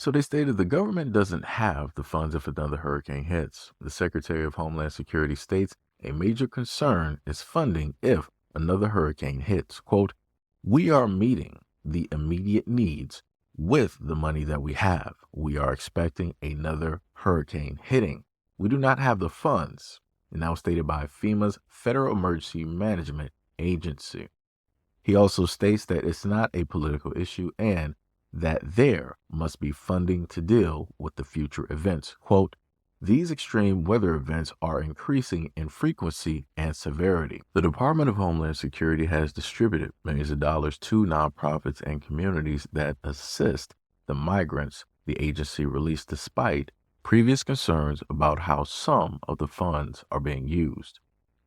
So they stated the government doesn't have the funds if another hurricane hits. The Secretary of Homeland Security states a major concern is funding if another hurricane hits. Quote, we are meeting the immediate needs with the money that we have. We are expecting another hurricane hitting. We do not have the funds. And that was stated by FEMA's Federal Emergency Management Agency. He also states that it's not a political issue and that there must be funding to deal with the future events. Quote, these extreme weather events are increasing in frequency and severity. The Department of Homeland Security has distributed millions of dollars to nonprofits and communities that assist the migrants the agency released despite previous concerns about how some of the funds are being used.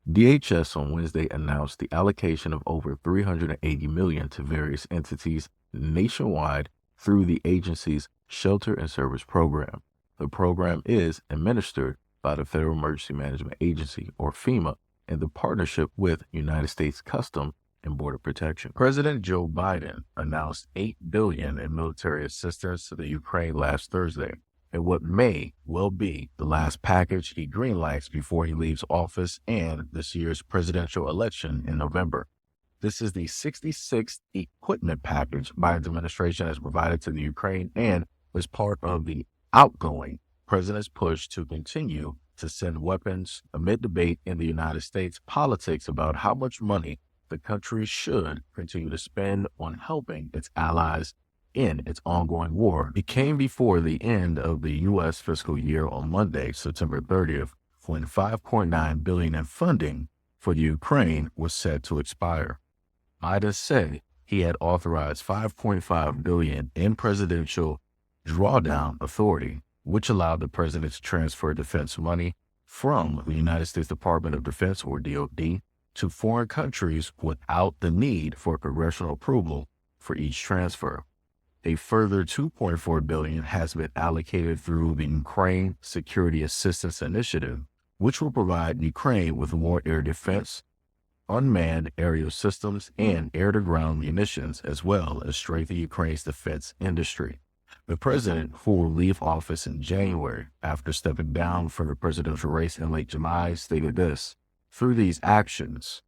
DHS on Wednesday announced the allocation of over $380 million to various entities nationwide through the agency's Shelter and Service Program. The program is administered by the Federal Emergency Management Agency, or FEMA, in the partnership with United States Customs and Border Protection. President Joe Biden announced $8 billion in military assistance to the Ukraine last Thursday, in what may well be the last package he greenlights before he leaves office and this year's presidential election in November. This is the 66th equipment package Biden's administration has provided to the Ukraine and was part of the outgoing president's push to continue to send weapons amid debate in the United States politics about how much money the country should continue to spend on helping its allies in its ongoing war. It came before the end of the U.S. fiscal year on Monday, September 30th, when $5.9 billion in funding for the Ukraine was set to expire. Biden said he had authorized $5.5 billion in presidential drawdown authority, which allowed the president to transfer defense money from the United States Department of Defense, or DoD, to foreign countries without the need for congressional approval for each transfer. A further $2.4 billion has been allocated through the Ukraine Security Assistance Initiative, which will provide Ukraine with more air defense, unmanned aerial systems, and air-to-ground munitions, as well as strengthen Ukraine's defense industry. The president, who will leave office in January after stepping down from the presidential race in late July, stated this: through these actions,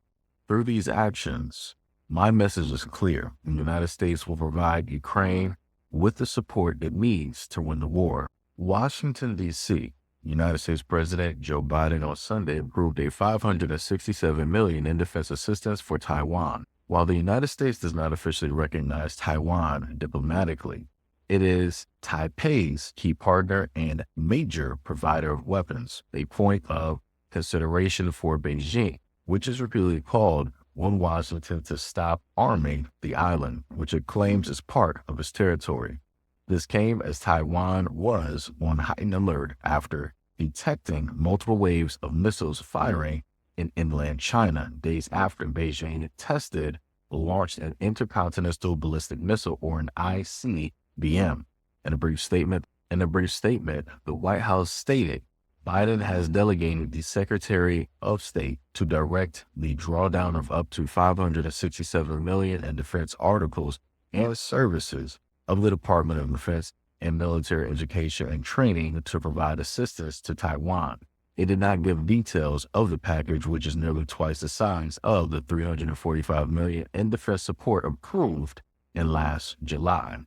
my message is clear. The United States will provide Ukraine with the support it needs to win the war. Washington, D.C. United States President Joe Biden on Sunday approved a $567 million in defense assistance for Taiwan. While the United States does not officially recognize Taiwan diplomatically, it is Taipei's key partner and major provider of weapons, a point of consideration for Beijing, which is repeatedly called on Washington to stop arming the island, which it claims is part of its territory. This came as Taiwan was on heightened alert after detecting multiple waves of missiles firing in inland China days after Beijing tested launched an intercontinental ballistic missile, or an ICBM. In a brief statement, the White House stated Biden has delegated the Secretary of State to direct the drawdown of up to $567 million in defense articles and services of the Department of Defense and military education and training to provide assistance to Taiwan. It did not give details of the package, which is nearly twice the size of the $345 million in defense support approved in last July.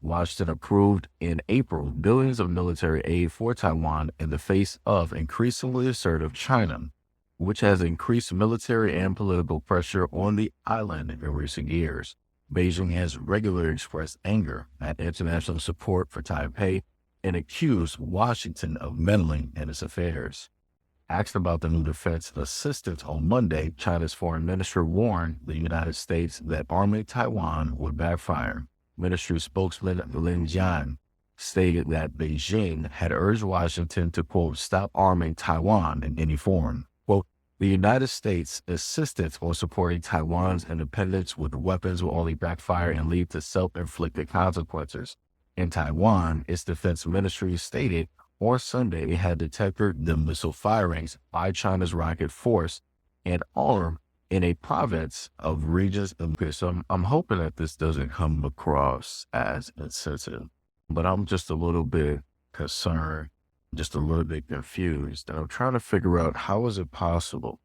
Washington approved in April billions of military aid for Taiwan in the face of increasingly assertive China, which has increased military and political pressure on the island in recent years. Beijing has regularly expressed anger at international support for Taipei and accused Washington of meddling in its affairs. Asked about the new defense assistance on Monday, China's foreign minister warned the United States that arming Taiwan would backfire. Ministry spokesman Lin Jian stated that Beijing had urged Washington to, quote, stop arming Taiwan in any form. Quote, the United States' insistence on supporting Taiwan's independence with weapons will only backfire and lead to self-inflicted consequences. In Taiwan, its defense ministry stated on Sunday it had detected the missile firings by China's rocket force and arm in a province of regions. Okay, so I'm hoping that this doesn't come across as insensitive. but I'm just a little bit concerned, just a little bit confused. And I'm trying to figure out, how is it possible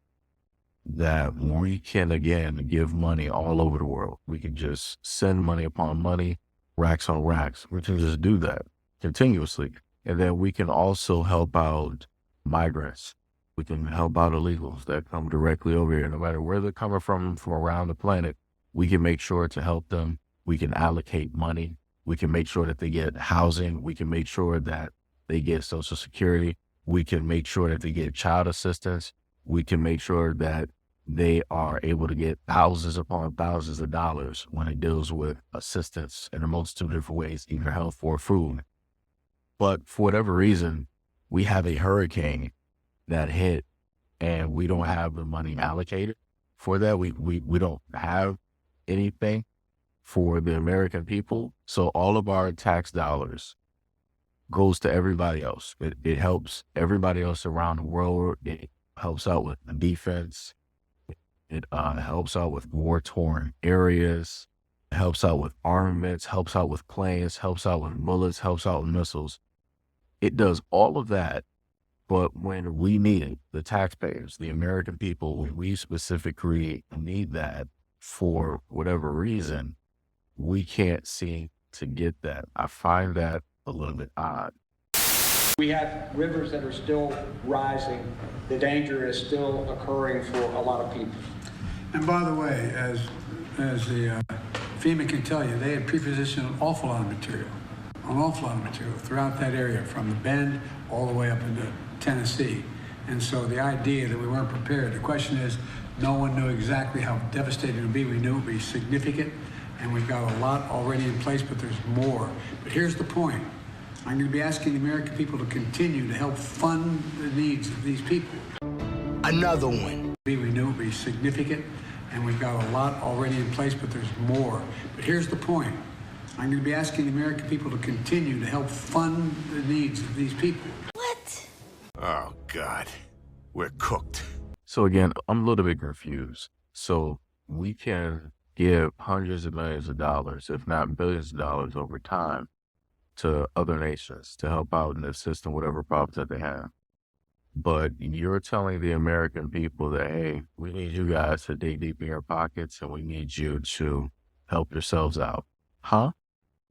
that we can, again, give money all over the world? We can just send money upon money, racks on racks. We can just do that continuously. And then we can also help out migrants. We can help out illegals that come directly over here, no matter where they're coming from around the planet. We can make sure to help them. We can allocate money. We can make sure that they get housing. We can make sure that they get Social Security. We can make sure that they get child assistance. We can make sure that they are able to get thousands upon thousands of dollars when it deals with assistance in a multitude of different ways, either health or food. But for whatever reason, we have a hurricane that hit and we don't have the money allocated for that. We don't have anything for the American people. So all of our tax dollars goes to everybody else. It helps everybody else around the world. It helps out with the defense. It helps out with war-torn areas. It helps out with armaments, helps out with planes, helps out with bullets, helps out with missiles. It does all of that. But when we need it, the taxpayers, the American people, when we specifically need that for whatever reason, we can't seem to get that. I find that a little bit odd. We have rivers that are still rising. The danger is still occurring for a lot of people. And by the way, as the FEMA can tell you, they had pre-positioned an awful lot of material throughout that area, from the Bend all the way up into Tennessee. And so the idea that we weren't prepared, the question is, no one knew exactly how devastating it would be. We knew it would be significant, and we've got a lot already in place, but there's more. But here's the point. I'm going to be asking the American people to continue to help fund the needs of these people. Another one. We knew it would be significant, and we've got a lot already in place, but there's more. But here's the point. I'm going to be asking the American people to continue to help fund the needs of these people. What? Oh, God. We're cooked. So again, I'm a little bit confused. So we can give hundreds of millions of dollars, if not billions of dollars over time, to other nations to help out and assist in whatever problems that they have. But you're telling the American people that, hey, we need you guys to dig deep in your pockets and we need you to help yourselves out. Huh?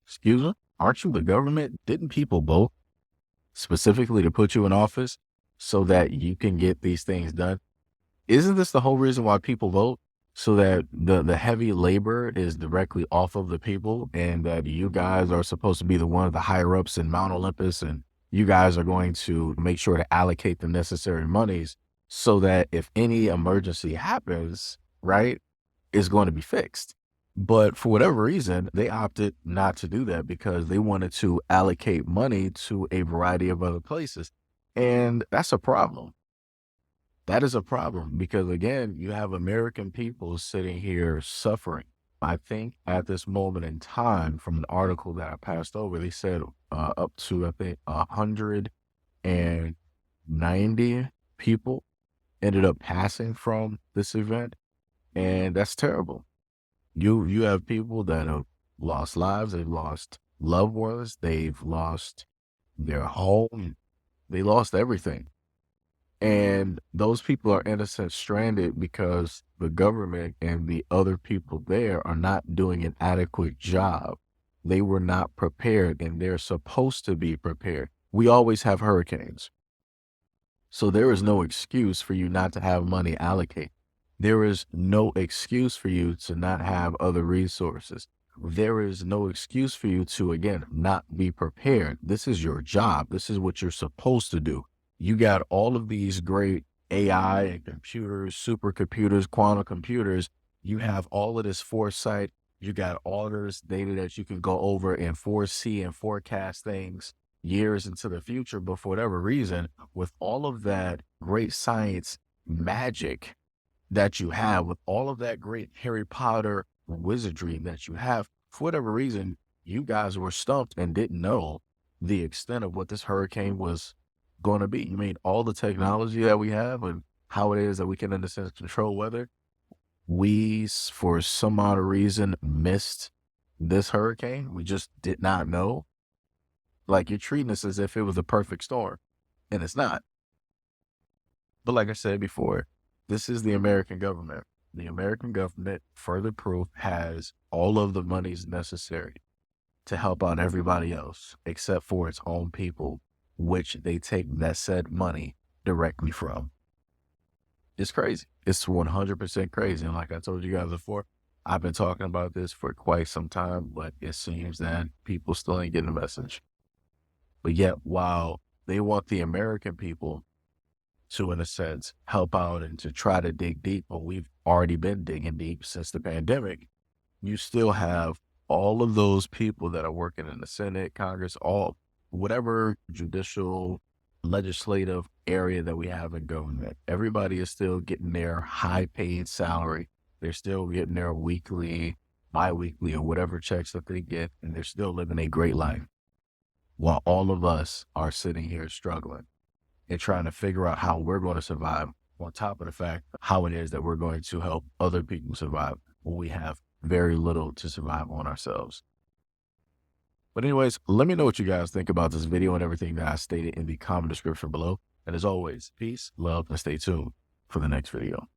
Excuse me? Aren't you the government? Didn't people vote specifically to put you in office so that you can get these things done? Isn't this the whole reason why people vote? So that the heavy labor is directly off of the people, and that you guys are supposed to be the one of the higher ups in Mount Olympus, and you guys are going to make sure to allocate the necessary monies so that if any emergency happens, right, it's going to be fixed. But for whatever reason, they opted not to do that because they wanted to allocate money to a variety of other places. And that's a problem. That is a problem because, again, you have American people sitting here suffering. I think at this moment in time, from an article that I passed over, they said up to, I think, 190 people ended up passing from this event. And that's terrible. You have people that have lost lives, they've lost loved ones, they've lost their home, they lost everything. And those people are innocent stranded because the government and the other people there are not doing an adequate job. They were not prepared, and they're supposed to be prepared. We always have hurricanes. So there is no excuse for you not to have money allocated. There is no excuse for you to not have other resources. There is no excuse for you to, again, not be prepared. This is your job. This is what you're supposed to do. You got all of these great AI and computers, supercomputers, quantum computers. You have all of this foresight. You got all of this data that you can go over and foresee and forecast things years into the future. But for whatever reason, with all of that great science magic that you have, with all of that great Harry Potter wizardry that you have, for whatever reason, you guys were stumped and didn't know the extent of what this hurricane was going to be. You mean all the technology that we have and how it is that we can, in a sense, control weather? We, for some odd reason, missed this hurricane. We just did not know. Like, you're treating us as if it was a perfect storm, and it's not. But like I said before, this is the American government. The American government, further proof, has all of the monies necessary to help out everybody else except for its own people, which they take that said money directly from. It's crazy. It's 100% crazy. And like I told you guys before, I've been talking about this for quite some time, but it seems that people still ain't getting the message. But yet, while they want the American people to, in a sense, help out and to try to dig deep, but we've already been digging deep since the pandemic, you still have all of those people that are working in the Senate, Congress, all whatever judicial, legislative area that we have in government. Everybody is still getting their high paid salary. They're still getting their weekly, bi-weekly, or whatever checks that they get, and they're still living a great life. While all of us are sitting here struggling and trying to figure out how we're going to survive, on top of the fact how it is that we're going to help other people survive when we have very little to survive on ourselves. But anyways, let me know what you guys think about this video and everything that I stated in the comment description below. And as always, peace, love, and stay tuned for the next video.